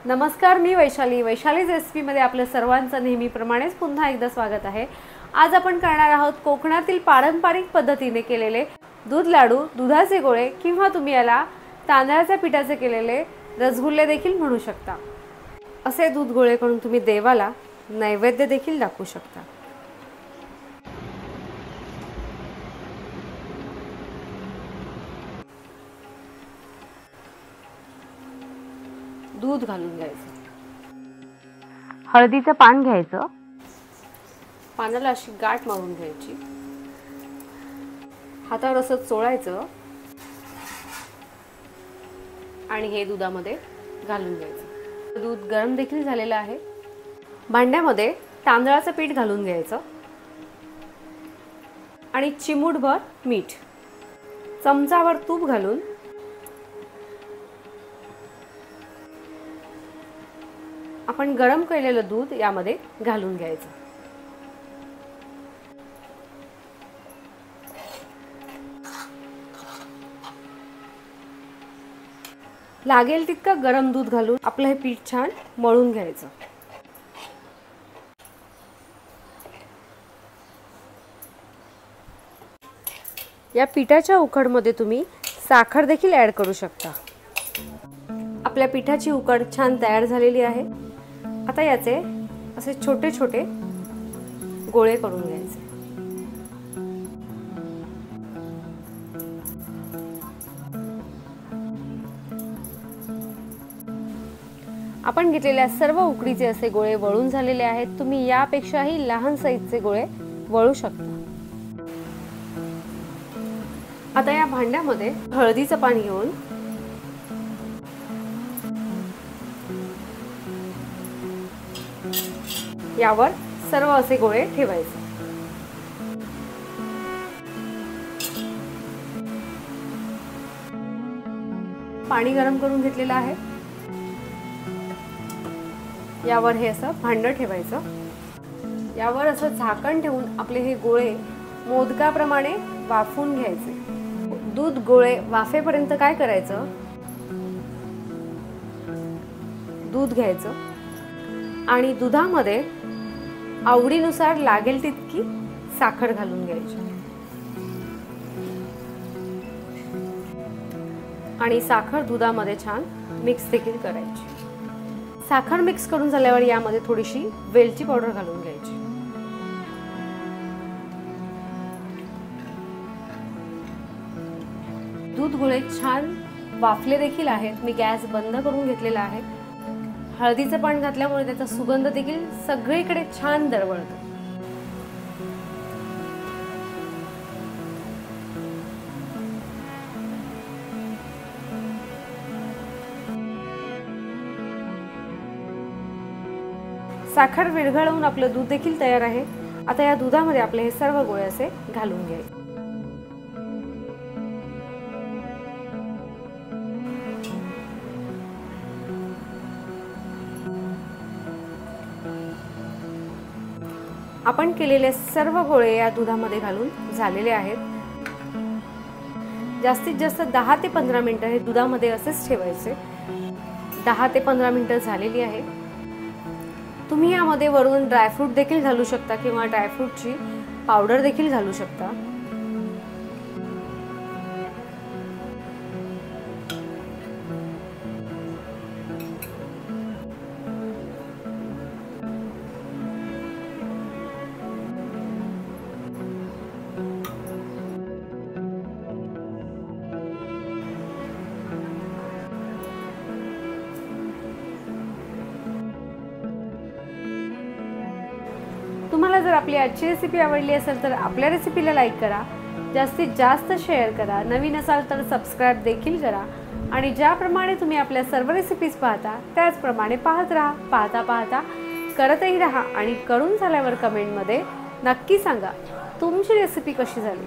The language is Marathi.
नमस्कार, मी वैशाली. वैशालीज रेसिपीमध्ये आपलं सर्वांचं नेहमीप्रमाणेच पुन्हा एकदा स्वागत आहे. आज आपण करणार आहोत कोकणातील पारंपरिक पद्धतीने केलेले दूध लाडू, दुधाचे गोळे किंवा तुम्ही याला तांदळाच्या पिठाचे केलेले रसगुल्ले देखील म्हणू शकता. असे दूध गोळे करून तुम्ही देवाला नैवेद्य देखील दाखवू शकता. दूध घालून घ्यायचं. हळदीचं पान घ्यायचं. पानाला अशी गाठ मारून घ्यायची. हातावर असं चोळायचं आणि हे दुधामध्ये घालून घ्यायचं. दूध गरम देखील झालेलं आहे. भांड्यामध्ये तांदळाचं पीठ घालून घ्यायचं आणि चिमूटभर मीठ, चमचाभर तूप घालून आपण गरम केलेलं दूध यामध्ये घालून घ्यायचं. लागेल तितकं गरम दूध घालून आपलं हे पीठ छान मळून घ्यायचं. या पिठाच्या उकडमध्ये तुम्ही साखर देखील ऍड करू शकता. आपल्या पिठाची उकड छान तयार झालेली आहे. आता याचे असे छोटे छोटे गोळे करून घ्यायचे. आपण घेतलेल्या सर्व उकडीचे असे गोळे वळून झालेले आहेत. तुम्ही यापेक्षाही लहान साईजचे गोळे वळू शकता. आता या भांड्यामध्ये हळदीचं पाणी घेऊन यावर सर्व असे गोळे ठेवायचे. पाणी गरम करून घेतलेलं आहे. यावर हे असं भांडं ठेवायचं. यावर असं झाकण ठेवून आपले हे गोळे मोदकाप्रमाणे वाफवून घ्यायचे. दूध गोळे वाफेपर्यंत काय करायचं, दूध घ्यायचं आणि दुधामध्ये आवडीनुसार लागेल तितकी साखर घालून घ्यायची आणि साखर दुधामध्ये छान मिक्स देखील करायची. साखर मिक्स करून झाल्यावर यामध्ये थोडीशी वेलची पावडर घालून घ्यायची. दूध गोळे छान वाफले देखील आहेत. मी गॅस बंद करून घेतलेला आहे. हळदीचं पान घातल्यामुळे त्याचा सुगंध देखील सगळीकडे छान दरवळतो. साखर विरघळवून आपलं दूध देखील तयार आहे. आता या दुधामध्ये आपले हे सर्व गोळे असे घालून घ्यायचे. आपण केलेले सर्व गोळे या दुधामध्ये घालून झालेले आहेत. जास्तीत जास्त 10 ते 15 मिनिटं हे दुधामध्ये असेच ठेवायचे. 10 ते 15 मिनिटं झालेली आहे. तुम्ही यामध्ये वरून ड्रायफ्रूट देखील घालू शकता किंवा ड्रायफ्रूटची पावडर देखील घालू शकता. तुम्हाला जर आपली आजची रेसिपी आवडली असेल तर आपल्या रेसिपीला लाईक करा, जास्तीत जास्त शेअर करा, नवीन असाल तर सबस्क्राईब देखील करा आणि ज्याप्रमाणे तुम्ही आपल्या सर्व रेसिपीज पाहता त्याचप्रमाणे पाहत राहा. पाहता पाहता करतही राहा आणि करून झाल्यावर कमेंटमध्ये नक्की सांगा तुमची रेसिपी कशी झाली.